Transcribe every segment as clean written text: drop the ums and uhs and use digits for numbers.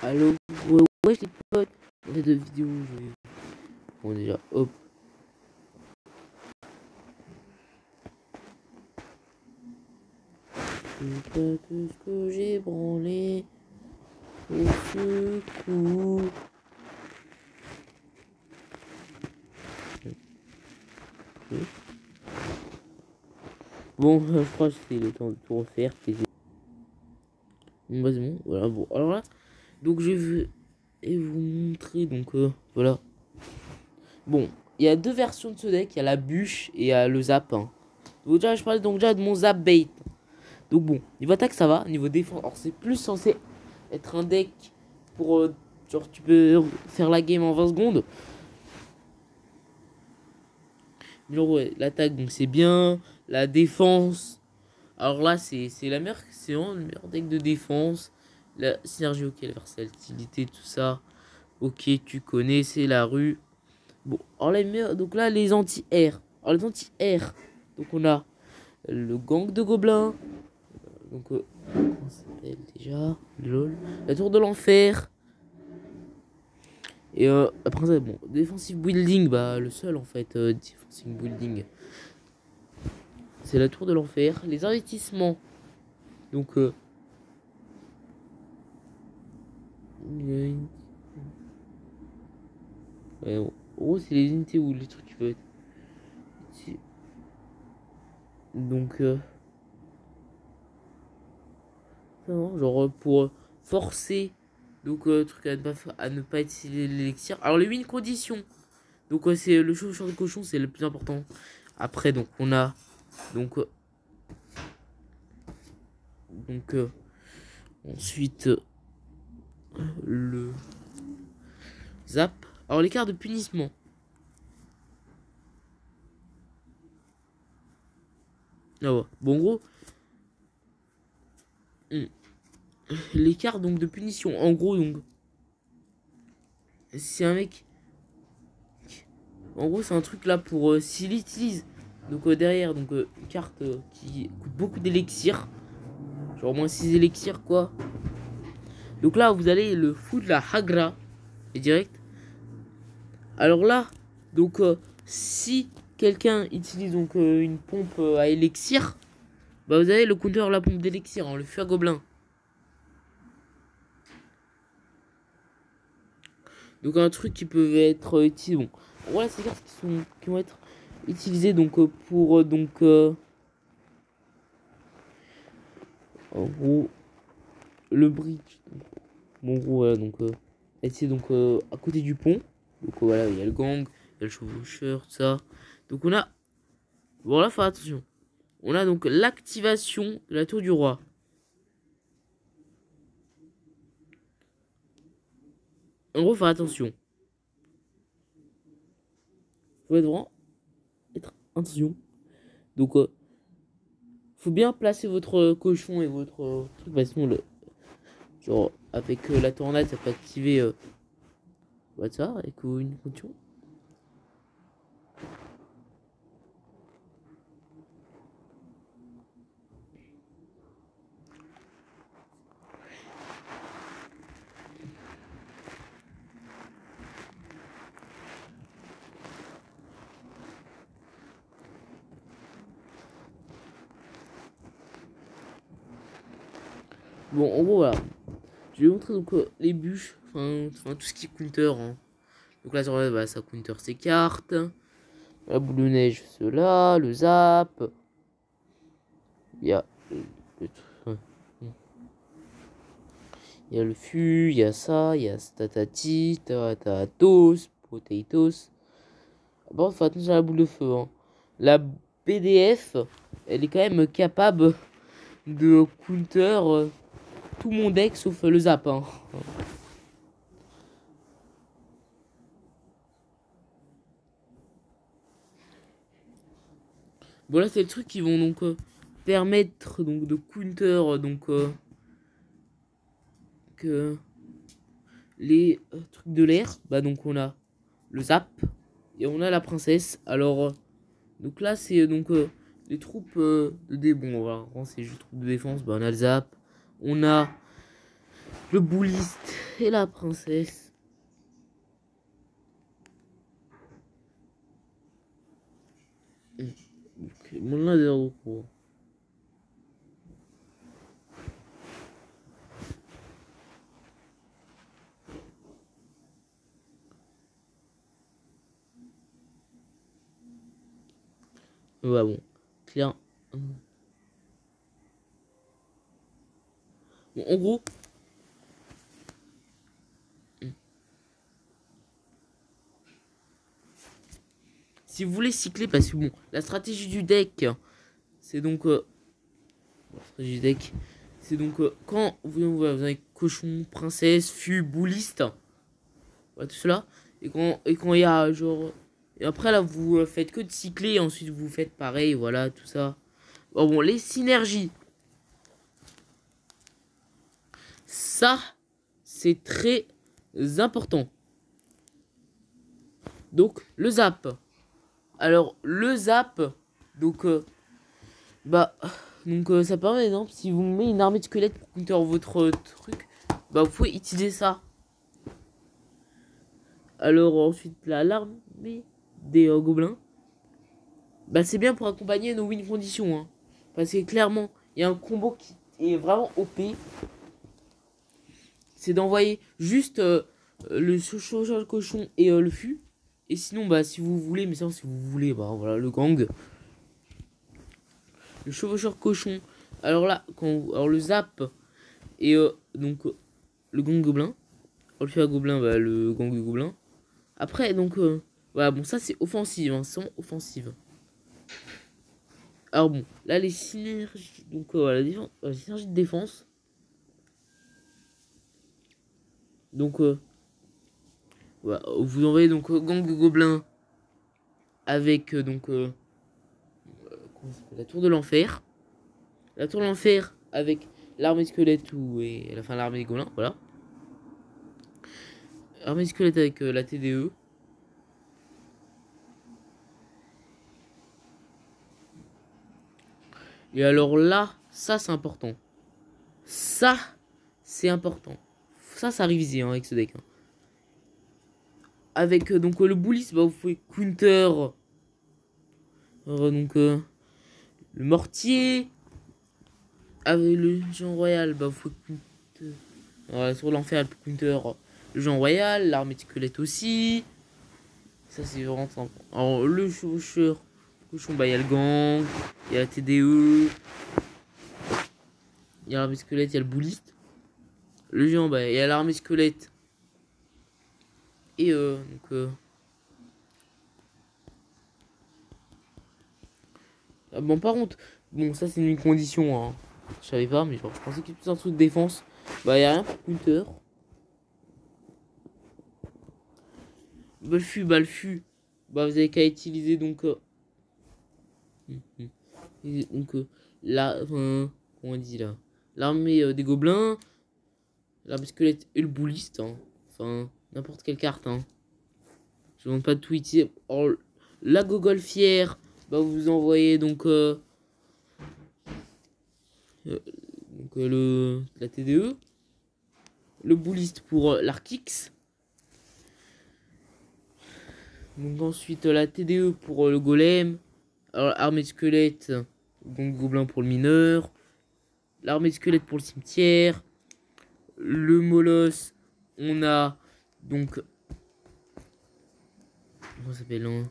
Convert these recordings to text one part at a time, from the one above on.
Allo, ouais, les potes, on est de vidéos, bon déjà, hop. C'est pas tout ce que j'ai branlé au secours. Bon, je crois que c'est le temps de tout refaire. Bon, bah c'est bon, voilà, bon, alors là, donc je vais vous montrer, donc voilà. Bon, il y a deux versions de ce deck, il y a la bûche et il y a le zap. Hein. Donc déjà, je parlais donc déjà de mon zap bait. Donc bon, niveau attaque ça va, niveau défense, alors c'est plus censé être un deck pour, genre tu peux faire la game en 20 secondes. Genre ouais, l'attaque donc c'est bien, la défense, alors là c'est vraiment le meilleur deck de défense. La synergie, ok, la versatilité, tout ça, ok, tu connais, c'est la rue. Bon, alors les meilleurs, donc là les anti-air, alors les anti-air, donc on a le gang de gobelins, donc comment ça s'appelle déjà, lol, la tour de l'enfer. Et après ça, bon, defensive building, bah le seul en fait, defensive building, c'est la tour de l'enfer. Les investissements, donc ouais, en gros c'est les unités ou les trucs qui peuvent être donc non, genre pour forcer, donc truc à ne pas utiliser l'élixir. Alors les 8 conditions, donc c'est le chauffeur de cochon, c'est le plus important. Après donc on a donc ensuite le zap. Alors les cartes de punissement, ah ouais. Bon en gros les cartes donc de punition, en gros donc c'est un mec, en gros c'est un truc là pour s'il utilise donc derrière donc une carte qui coûte beaucoup d'élixir, genre au moins 6 élixirs quoi. Donc là vous allez le foutre la Hagra et direct. Alors là donc si quelqu'un utilise donc une pompe à élixir, bah vous avez le counter la pompe d'élixir, hein, le feu à gobelin. Donc un truc qui peut être utilisé. Bon, voilà, c'est des cartes qui vont être utilisées donc pour en gros le bridge. Bon, en gros voilà donc c'est donc à côté du pont. Donc voilà, il y a le gang, il y a le chevaucheur, tout ça. Donc on a, bon là faut faire attention. On a donc l'activation de la tour du roi. En gros, faut faire attention. Faut être vraiment être attention. Donc faut bien placer votre cochon et votre truc, parce que sinon genre avec la tornade ça peut activer ça avec une condition. Bon en gros voilà, je vais vous montrer donc les bûches, enfin tout ce qui est counter, hein. Donc là sur bah, ça counter ses cartes, la boule de neige cela, le zap, il y a il y a le fût, il y a ça, il y a statati, tatatos, potatoes. Bon, faut attention à la boule de feu, hein. La BDF, elle est quand même capable de counter tout mon deck sauf le zap, hein. Bon là c'est le truc qui vont donc permettre donc de counter que les trucs de l'air. Bah donc on a le zap et on a la princesse. Alors donc là c'est donc les troupes de dé. Bon voilà, c'est juste troupes de défense. Bah on a le zap, on a le bouliste Et la princesse. Ok, mon là d'ailleurs quoi. Ouais bon. Clair. Bon, en gros. Si vous voulez cycler, parce que bon, la stratégie du deck, c'est donc... la stratégie du deck, c'est donc quand vous avez cochon, princesse, fût, bouliste, voilà, tout cela, et quand il y a genre... Et après là, vous faites que de cycler, et ensuite vous faites pareil, voilà, tout ça. Bon, les synergies. Ça, c'est très important. Donc, le zap. Alors, le zap, donc... ça permet, par exemple, si vous mettez une armée de squelettes pour counter votre truc, bah vous pouvez utiliser ça. Alors ensuite, l'armée des gobelins, bah c'est bien pour accompagner nos win conditions, hein. Parce que clairement, il y a un combo qui est vraiment OP. C'est d'envoyer juste le chevaucheur de cochon et le fût. Et sinon, bah si vous voulez, mais sinon si vous voulez, bah voilà, le gang. Le chevaucheur cochon. Alors là, alors le zap et le gang gobelin. On le fait à gobelin, bah, le gang de gobelin. Après, donc, voilà, bon, ça c'est offensive, hein, sans offensive. Alors bon, là les synergies, donc voilà, la synergie de défense. Donc, voilà, vous envoyez donc gang de gobelins avec comment ça s'appelle, la tour de l'enfer. La tour de l'enfer avec l'armée squelette et à la fin l'armée des gobelins, voilà. Armée squelette avec la TDE. Et alors là, ça c'est important. Ça, c'est important. Ça réviser hein, avec ce deck. Hein. Avec le bullis, bah, vous pouvez counter. Le mortier. Avec le géant royal, bah, vous pouvez counter. Voilà, sur l'enfer, elle peut counter le géant royal. L'armée de squelette aussi. Ça, c'est vraiment simple. Alors, le chevaucheur. Cochon, bah, il y a le gang. Il y a la TDE. Il y a l'armée squelette, il y a le bouliste. Le géant, bah, il y a l'armée squelette. Et ah, bon, par contre, bon, ça c'est une condition, hein. Je savais pas, mais genre, je pensais qu'il y avait plus un truc de défense. Bah, y a rien pour counter. Bah, le fût. Bah, vous avez qu'à utiliser donc. Là, comment on dit là? L'armée des gobelins. L'armée squelette et le bouliste, hein. Enfin, n'importe quelle carte, hein. Je ne demande pas de tout utiliser. Oh, la gogolfière, bah, vous envoyez donc. La TDE. Le bouliste pour l'Arkix. Donc ensuite la TDE pour le golem. Alors armée de squelette. Donc gobelin pour le mineur. L'armée de squelette pour le cimetière. Le molosse. On a donc. Comment ça s'appelle hein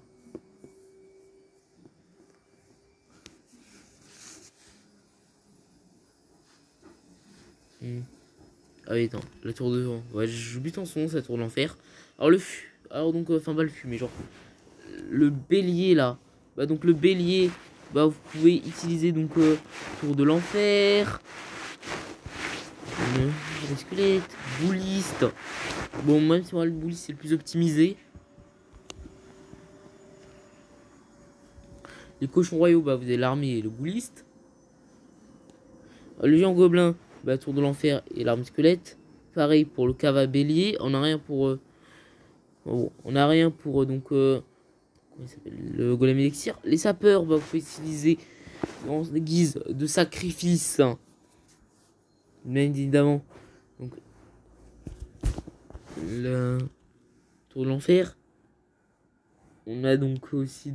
Ah oui, attends, la tour de... Ouais, j'oublie ton son, ça tour de l'enfer. Alors le fût, alors donc, enfin pas le fût, mais genre, le bélier là. Bah donc le bélier, bah vous pouvez utiliser donc tour de l'enfer. Les squelettes, bouliste. Bon, même si moi le bouliste c'est le plus optimisé. Les cochons royaux, bah vous avez l'armée et le bouliste. Le géant gobelin, bah tour de l'enfer et l'arme squelette. Pareil pour le cava bélier. On n'a rien pour on a rien pour comment il s'appelle, le golem élixir. Les sapeurs, bah vous pouvez utiliser en guise de sacrifice. Bien évidemment. Donc la tour de l'enfer. On a donc aussi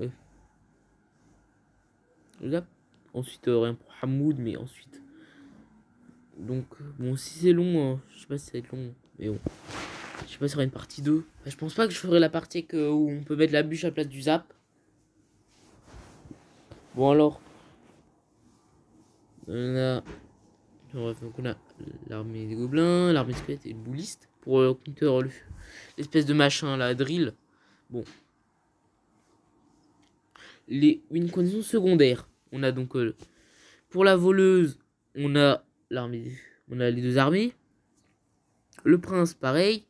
ouais. Là. Ensuite rien pour Hamoud, mais ensuite donc bon, si c'est long, je sais pas si ça va être long, mais bon, je sais pas si ça sera une partie 2. Enfin, je pense pas que je ferai la partie où on peut mettre la bûche à la place du zap. Bon alors on a l'armée des gobelins, l'armée des squelettes et le bouliste pour counter l'espèce de machin, la drill. Bon. Une condition secondaire. On a donc pour la voleuse, on a les deux armées. Le prince, pareil.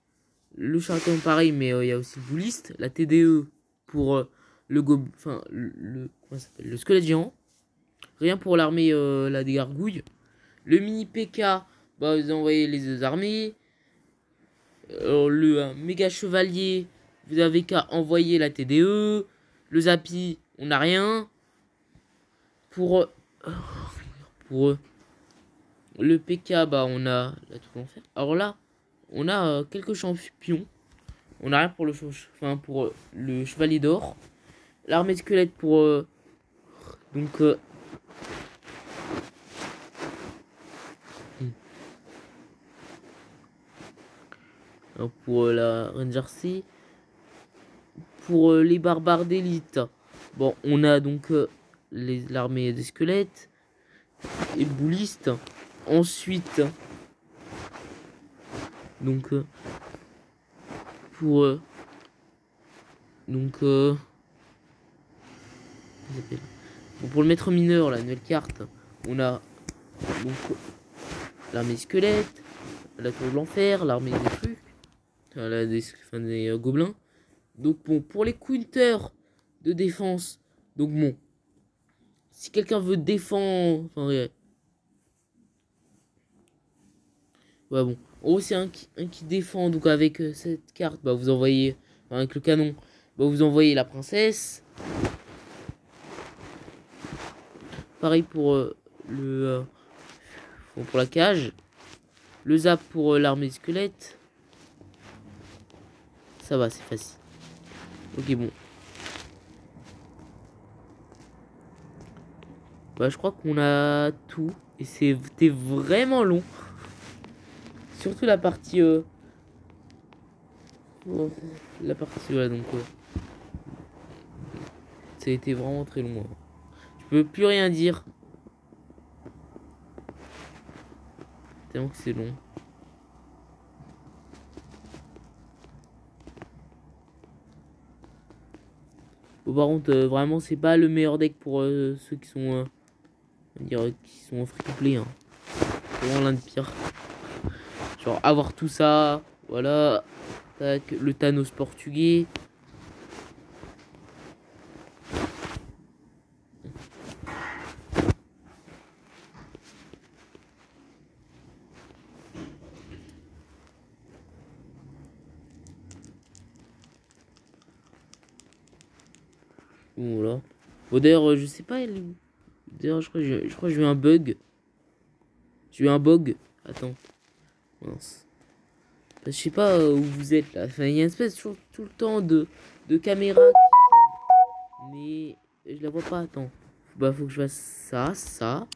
Le charlatan, pareil, mais il y a aussi le bouliste. La TDE pour comment ça s'appelle, le squelette géant. Rien pour l'armée la des gargouilles. Le mini PK, bah vous envoyez les deux armées. Le méga chevalier, vous avez qu'à envoyer la TDE. Le Zapi, on n'a rien. Pour le PK, bah on a la tour d'enfer. Alors là, on a quelques champions. On a rien pour pour le chevalier d'or. L'armée de squelettes pour donc pour la Ranger C. Pour les barbares d'élite, bon, on a donc l'armée des squelettes et le bouliste. Ensuite, donc pour donc bon, pour le maître mineur, la nouvelle carte, on a donc l'armée des squelettes, la tour de l'enfer, l'armée des trucs, des gobelins. Donc bon, pour les counters de défense, donc bon, si quelqu'un veut défendre, enfin ouais, bon, en gros c'est un qui défend, donc avec cette carte, bah vous envoyez, avec le canon, bah vous envoyez la princesse. Pareil pour pour la cage, le zap pour l'armée squelette. Ça va, c'est facile. Ok, bon. Bah, je crois qu'on a tout. Et c'était vraiment long. Surtout la partie... la partie... Ouais, donc... ça a été vraiment très long. Hein. Je peux plus rien dire. Tellement que c'est long. Bon, par contre, vraiment, c'est pas le meilleur deck pour ceux qui sont... on va dire qui sont free to play. Hein. C'est vraiment l'un des pires. Genre, avoir tout ça... Voilà... Tac, le Thanos portugais. Bon, voilà. Bon, d'ailleurs, je sais pas. D'ailleurs, je crois que j'ai eu un bug. J'ai eu un bug. Attends. Mince. Je sais pas où vous êtes là. Enfin, il y a une espèce tout le temps de caméra. Mais je la vois pas. Attends. Bah, faut que je fasse ça, ça.